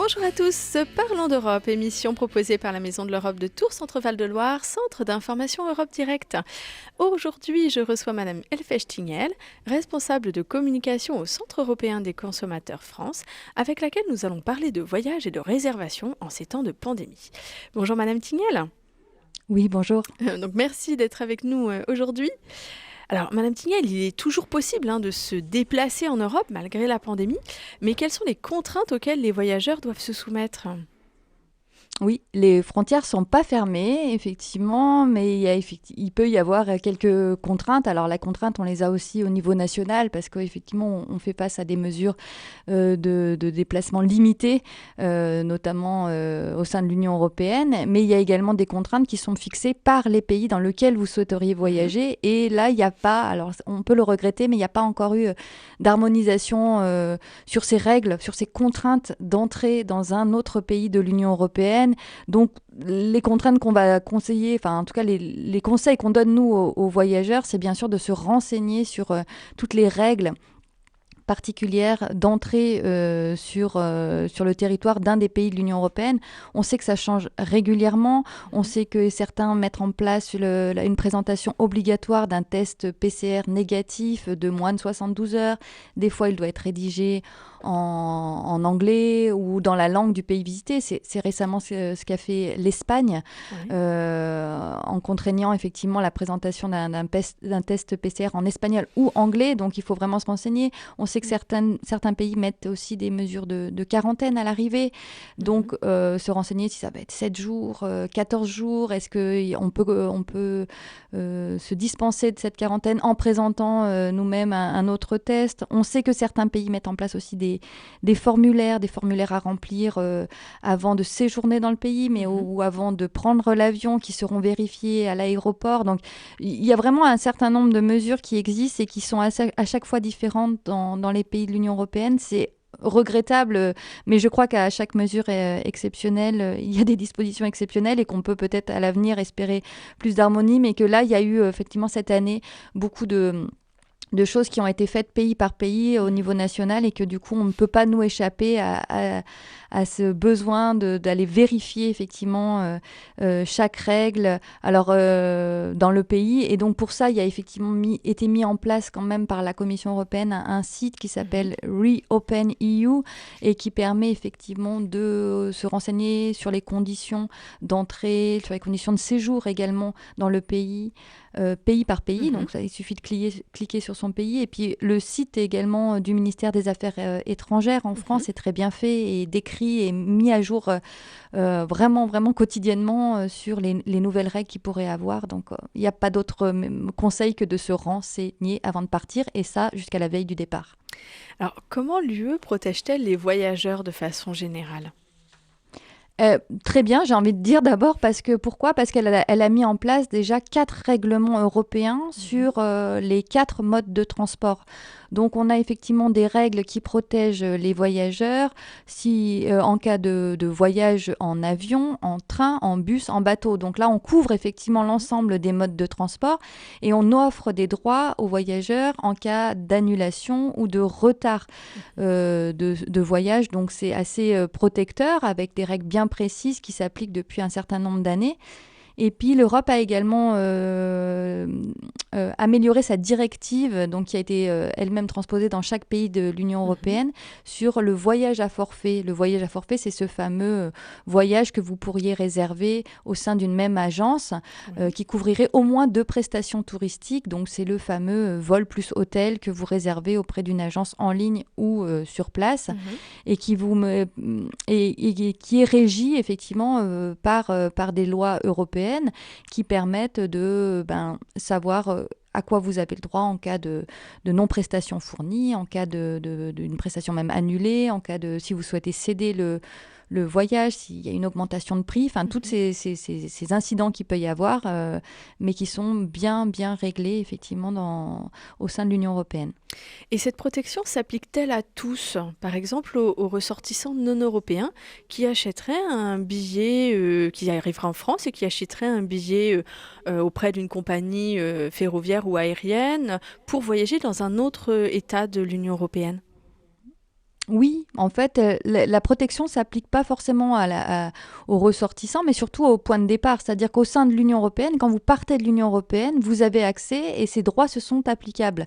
Bonjour à tous, Parlons d'Europe, émission proposée par la Maison de l'Europe de Tours, Centre-Val de Loire, centre d'information Europe Direct. Aujourd'hui, je reçois Madame Elfèche Tignel, responsable de communication au Centre européen des consommateurs France, avec laquelle nous allons parler de voyages et de réservations en ces temps de pandémie. Bonjour Madame Tignel. Oui, bonjour. Donc merci d'être avec nous aujourd'hui. Alors, Madame Tignel, il est toujours possible de se déplacer en Europe malgré la pandémie, mais quelles sont les contraintes auxquelles les voyageurs doivent se soumettre ? Oui, les frontières sont pas fermées, effectivement, mais il peut y avoir quelques contraintes. Alors, la contrainte, on les a aussi au niveau national, parce qu'effectivement, on fait face à des mesures de déplacement limitées, notamment au sein de l'Union européenne. Mais il y a également des contraintes qui sont fixées par les pays dans lesquels vous souhaiteriez voyager. Et là, il n'y a pas, alors on peut le regretter, mais il n'y a pas encore eu d'harmonisation sur ces règles, sur ces contraintes d'entrée dans un autre pays de l'Union européenne. Donc, les contraintes qu'on va conseiller, enfin, en tout cas, les conseils qu'on donne, nous, aux voyageurs, c'est bien sûr de se renseigner sur toutes les règles particulière d'entrée sur le territoire d'un des pays de l'Union européenne. On sait que ça change régulièrement. On sait que certains mettent en place une présentation obligatoire d'un test PCR négatif de moins de 72 heures. Des fois, il doit être rédigé en anglais ou dans la langue du pays visité. C'est récemment ce qu'a fait l'Espagne, en contraignant effectivement la présentation d'un test PCR en espagnol ou anglais. Donc, il faut vraiment se renseigner. On sait que certains pays mettent aussi des mesures de quarantaine à l'arrivée. Donc, se renseigner si ça va être 7 jours, 14 jours. Est-ce qu'on peut se dispenser de cette quarantaine en présentant nous-mêmes un autre test? On sait que certains pays mettent en place aussi des formulaires à remplir avant de séjourner dans le pays, mais ou avant de prendre l'avion, qui seront vérifiés à l'aéroport. Donc, il y a vraiment un certain nombre de mesures qui existent et qui sont à chaque fois différentes dans les pays de l'Union européenne. C'est regrettable, mais je crois qu'à chaque mesure exceptionnelle, il y a des dispositions exceptionnelles et qu'on peut peut-être à l'avenir espérer plus d'harmonie, mais que là, il y a eu effectivement cette année beaucoup de choses qui ont été faites pays par pays au niveau national et que du coup, on ne peut pas nous échapper à ce besoin d'aller vérifier effectivement chaque règle dans le pays. Et donc, pour ça, il y a effectivement été mis en place quand même par la Commission européenne un site qui s'appelle Reopen EU et qui permet effectivement de se renseigner sur les conditions d'entrée, sur les conditions de séjour également dans le pays. Pays par pays, donc il suffit de cliquer sur son pays. Et puis le site également du ministère des Affaires étrangères en France est très bien fait et décrit et mis à jour vraiment, vraiment quotidiennement sur les nouvelles règles qu'il pourrait avoir. Donc il n'y a pas d'autre conseil que de se renseigner avant de partir, et ça jusqu'à la veille du départ. Alors, comment l'UE protège-t-elle les voyageurs de façon générale ? Très bien, j'ai envie de dire d'abord pourquoi ? Parce qu'elle a mis en place déjà 4 règlements européens sur les 4 modes de transport. Donc on a effectivement des règles qui protègent les voyageurs en cas de voyage en avion, en train, en bus, en bateau. Donc là, on couvre effectivement l'ensemble des modes de transport et on offre des droits aux voyageurs en cas d'annulation ou de retard de voyage. Donc c'est assez protecteur, avec des règles bien précises qui s'appliquent depuis un certain nombre d'années. Et puis l'Europe a également amélioré sa directive, donc qui a été elle-même transposée dans chaque pays de l'Union européenne, sur le voyage à forfait. Le voyage à forfait, c'est ce fameux voyage que vous pourriez réserver au sein d'une même agence qui couvrirait au moins 2 prestations touristiques. Donc c'est le fameux vol plus hôtel que vous réservez auprès d'une agence en ligne ou sur place, et qui est régi effectivement par des lois européennes qui permettent de savoir à quoi vous avez le droit en cas de non-prestation fournie, en cas d'une prestation même annulée, en cas si vous souhaitez céder le voyage, s'il y a une augmentation de prix, enfin, tous ces incidents qu'il peut y avoir, mais qui sont bien, bien réglés, effectivement, au sein de l'Union européenne. Et cette protection s'applique-t-elle à tous ? Par exemple, aux ressortissants non européens qui achèteraient un billet, qui arriverait en France et qui achèteraient un billet auprès d'une compagnie ferroviaire ou aérienne pour voyager dans un autre État de l'Union européenne ? Oui, en fait, la protection ne s'applique pas forcément aux ressortissants, mais surtout au point de départ. C'est-à-dire qu'au sein de l'Union européenne, quand vous partez de l'Union européenne, vous avez accès et ces droits se sont applicables.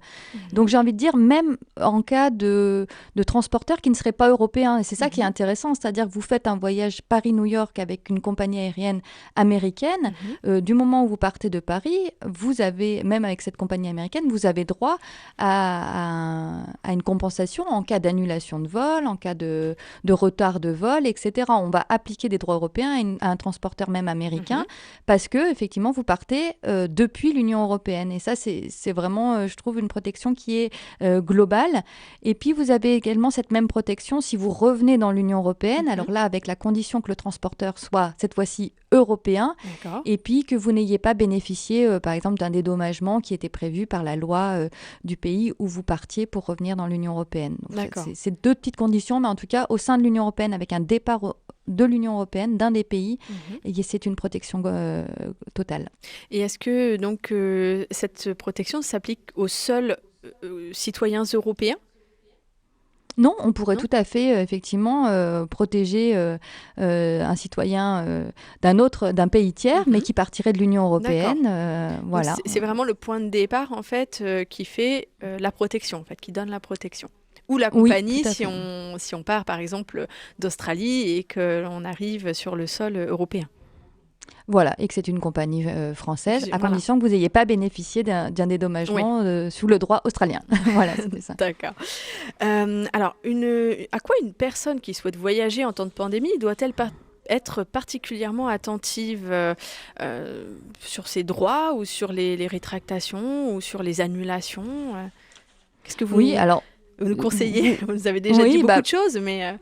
Donc Mhm. j'ai envie de dire, même en cas de transporteur qui ne serait pas européen, et c'est ça qui est Mhm. intéressant, c'est-à-dire que vous faites un voyage Paris-New York avec une compagnie aérienne américaine, Mhm. du moment où vous partez de Paris, vous avez, même avec cette compagnie américaine, vous avez droit à une compensation en cas d'annulation de vol, en cas de retard de vol, etc. On va appliquer des droits européens à un transporteur même américain Mhm. parce que effectivement vous partez depuis l'Union européenne. Et ça, c'est vraiment, je trouve, une protection qui est globale. Et puis vous avez également cette même protection si vous revenez dans l'Union européenne. Mhm. Alors là, avec la condition que le transporteur soit cette fois-ci européen, D'accord. et puis que vous n'ayez pas bénéficié, par exemple, d'un dédommagement qui était prévu par la loi du pays où vous partiez pour revenir dans l'Union européenne. Donc, D'accord. c'est deux petites conditions, mais en tout cas, au sein de l'Union européenne, avec un départ de l'Union européenne, d'un des pays, Mhm. et c'est une protection totale. Et est-ce que donc cette protection s'applique aux seuls citoyens européens? Non, on pourrait Non? tout à fait, effectivement, protéger un citoyen d'un pays tiers, mais Mhm. qui partirait de l'Union D'accord. européenne. Donc Voilà. c'est vraiment le point de départ en fait qui fait la protection en fait, qui donne la protection. Ou la Oui, tout compagnie à si fait. on part par exemple d'Australie et que l'on arrive sur le sol européen. Voilà, et que c'est une compagnie française, à Voilà. condition que vous n'ayez pas bénéficié d'un Oui. dédommagement sous le droit australien. Voilà, c'était ça. D'accord. Alors, à quoi une personne qui souhaite voyager en temps de pandémie doit-elle être particulièrement attentive sur ses droits ou sur les rétractations ou sur les annulations Qu'est-ce que Oui, alors, vous nous conseillez? vous, Vous nous avez déjà dit oui, beaucoup de choses, mais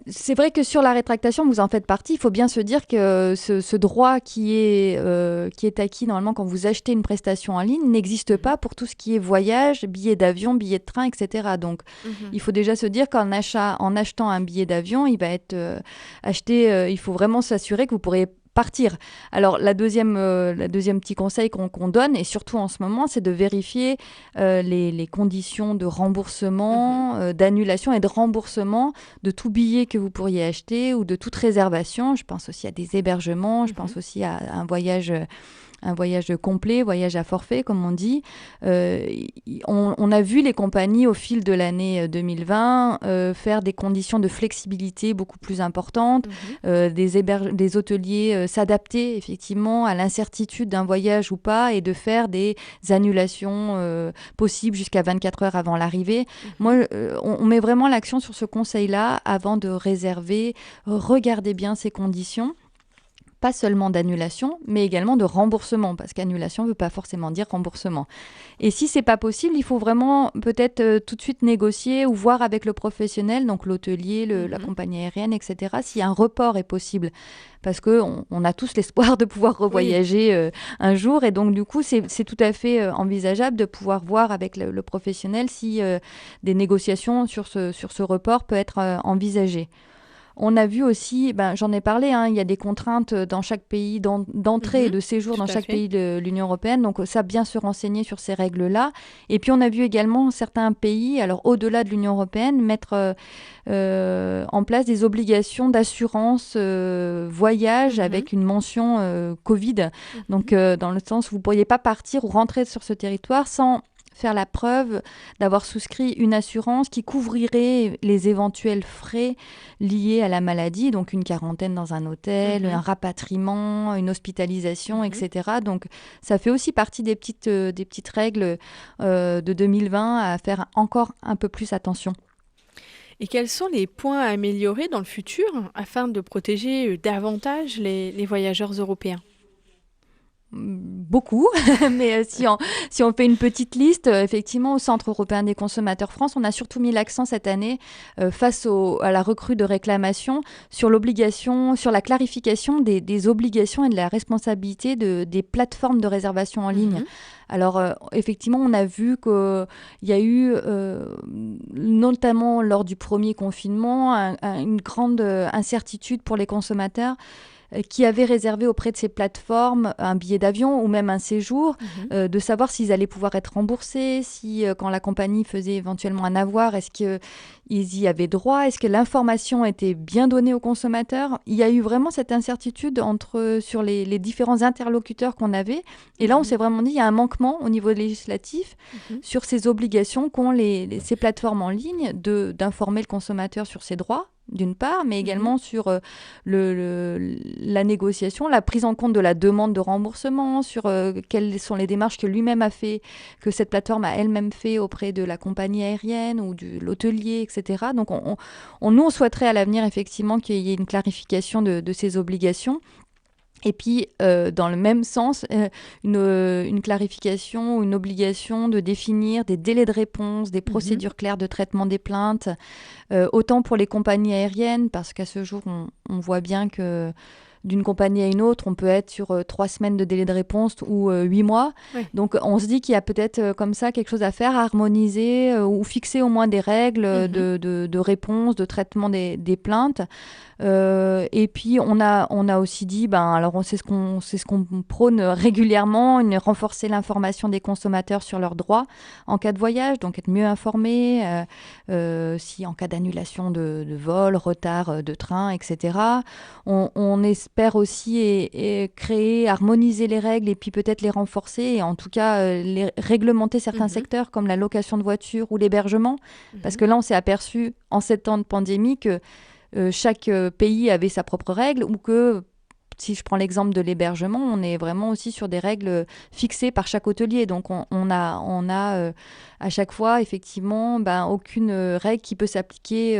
c'est vrai que sur la rétractation, vous en faites partie. Il faut bien se dire que ce droit qui est acquis normalement quand vous achetez une prestation en ligne n'existe Mhm. pas pour tout ce qui est voyage, billets d'avion, billets de train, etc. Donc, Mhm. il faut déjà se dire en achetant un billet d'avion, il va être acheté. Il faut vraiment s'assurer que vous pourrez partir. Alors, la deuxième petit conseil qu'on donne, et surtout en ce moment, c'est de vérifier les conditions de Mhm. remboursement, d'annulation et de remboursement de tout billet que vous pourriez acheter ou de toute réservation. Je pense aussi à des hébergements, je Mhm. pense aussi à un voyage complet, voyage à forfait, comme on dit. On a vu les compagnies au fil de l'année 2020 faire des conditions de flexibilité beaucoup plus importantes, Mhm. des hôteliers s'adapter effectivement à l'incertitude d'un voyage ou pas et de faire des annulations possibles jusqu'à 24 heures avant l'arrivée. Mhm. Moi, on met vraiment l'action sur ce conseil-là avant de réserver. Regardez bien ces conditions, pas seulement d'annulation, mais également de remboursement, parce qu'annulation ne veut pas forcément dire remboursement. Et si c'est pas possible, il faut vraiment peut-être tout de suite négocier ou voir avec le professionnel, donc l'hôtelier, la Mhm. compagnie aérienne, etc., si un report est possible. Parce qu'on a tous l'espoir de pouvoir Oui. revoyager un jour, et donc du coup, c'est tout à fait envisageable de pouvoir voir avec le professionnel si des négociations sur ce report peut être envisagées. On a vu aussi, j'en ai parlé, hein, il y a des contraintes dans chaque pays d'entrée et Mhm. de séjour dans Tout à chaque fait. pays de l'Union européenne. Donc ça, bien se renseigner sur ces règles-là. Et puis on a vu également certains pays, alors au-delà de l'Union européenne, mettre en place des obligations d'assurance voyage Mhm. avec une mention Covid. Donc Mhm. dans le sens où vous ne pourriez pas partir ou rentrer sur ce territoire sans faire la preuve d'avoir souscrit une assurance qui couvrirait les éventuels frais liés à la maladie, donc une quarantaine dans un hôtel, un Mhm. rapatriement, une hospitalisation, Mhm. etc. Donc ça fait aussi partie des petites règles de 2020 à faire encore un peu plus attention. Et quels sont les points à améliorer dans le futur afin de protéger davantage les voyageurs européens? Beaucoup, mais si on fait une petite liste, effectivement, au Centre européen des consommateurs France, on a surtout mis l'accent cette année, face à la recrue de réclamations, sur la clarification des obligations et de la responsabilité des plateformes de réservation en ligne. Mhm. Alors, effectivement, on a vu qu'il y a eu, notamment lors du premier confinement, une grande incertitude pour les consommateurs qui avaient réservé auprès de ces plateformes un billet d'avion ou même un séjour, de savoir s'ils allaient pouvoir être remboursés, si quand la compagnie faisait éventuellement un avoir, est-ce qu'ils y avaient droit, est-ce que l'information était bien donnée aux consommateurs. Il y a eu vraiment cette incertitude sur les différents interlocuteurs qu'on avait. Et là, on s'est vraiment dit qu'il y a un manquement au niveau législatif sur ces obligations qu'ont ces plateformes en ligne d'informer le consommateur sur ses droits, d'une part, mais également sur la négociation, la prise en compte de la demande de remboursement, sur quelles sont les démarches que lui-même a fait, que cette plateforme a elle-même fait auprès de la compagnie aérienne ou de l'hôtelier, etc. Donc, nous, on souhaiterait à l'avenir, effectivement, qu'il y ait une clarification de ces obligations. Et puis, dans le même sens, une clarification ou une obligation de définir des délais de réponse, des procédures claires de traitement des plaintes, autant pour les compagnies aériennes, parce qu'à ce jour, on voit bien que d'une compagnie à une autre, on peut être sur 3 semaines de délai de réponse ou 8 mois. Oui. Donc, on se dit qu'il y a peut-être comme ça quelque chose à faire, à harmoniser ou fixer au moins des règles de réponse, de traitement des plaintes. Et puis, on a aussi dit, alors c'est ce qu'on prône régulièrement, renforcer l'information des consommateurs sur leurs droits en cas de voyage, donc être mieux informés, si en cas d'annulation de vol, retard de train, etc. On espère aussi créer, harmoniser les règles et puis peut-être les renforcer et en tout cas réglementer certains secteurs comme la location de voitures ou l'hébergement, parce que là on s'est aperçu en 7 ans de pandémie que chaque pays avait sa propre règle ou que, si je prends l'exemple de l'hébergement, on est vraiment aussi sur des règles fixées par chaque hôtelier. Donc, on a à chaque fois, effectivement, aucune règle qui peut s'appliquer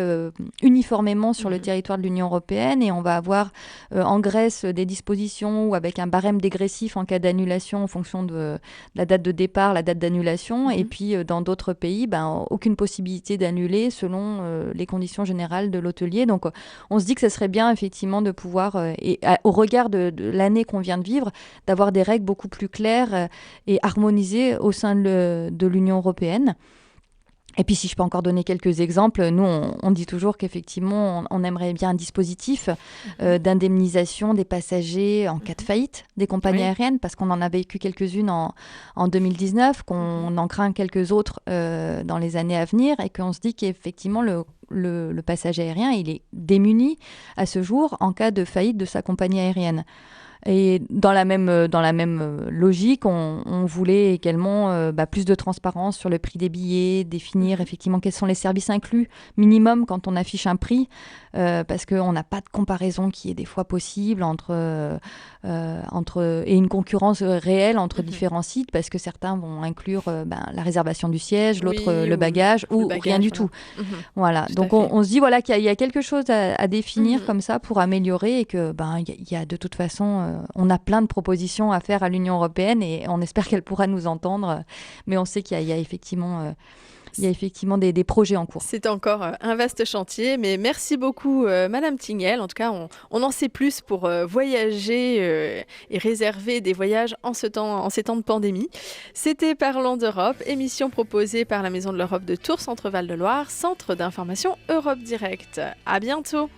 uniformément sur le territoire de l'Union européenne. Et on va avoir en Grèce des dispositions ou avec un barème dégressif en cas d'annulation en fonction de la date de départ, la date d'annulation. Et puis, dans d'autres pays, aucune possibilité d'annuler selon les conditions générales de l'hôtelier. Donc, on se dit que ce serait bien, effectivement, de pouvoir, au regard de l'année qu'on vient de vivre, d'avoir des règles beaucoup plus claires et harmonisées au sein de l'Union européenne. Et puis, si je peux encore donner quelques exemples, nous, on dit toujours qu'effectivement, on aimerait bien un dispositif d'indemnisation des passagers en cas de faillite des compagnies aériennes, parce qu'on en a vécu quelques-unes en 2019, qu'on en craint quelques autres dans les années à venir, et qu'on se dit qu'effectivement, le passager aérien, il est démuni à ce jour en cas de faillite de sa compagnie aérienne. Et dans la même logique, on voulait également plus de transparence sur le prix des billets, définir effectivement quels sont les services inclus minimum quand on affiche un prix, parce qu'on n'a pas de comparaison qui est des fois possible entre et une concurrence réelle entre différents sites, parce que certains vont inclure la réservation du siège, l'autre le bagage ou rien du tout. Voilà. Donc on se dit qu'il y a quelque chose à définir comme ça pour améliorer et que il y a de toute façon on a plein de propositions à faire à l'Union européenne et on espère qu'elle pourra nous entendre. Mais on sait qu'il y a effectivement des projets en cours. C'est encore un vaste chantier, mais merci beaucoup Madame Tingel. En tout cas, on en sait plus pour voyager et réserver des voyages en ces temps de pandémie. C'était Parlons d'Europe, émission proposée par la Maison de l'Europe de Tours Centre Val de Loire, centre d'information Europe Direct. À bientôt.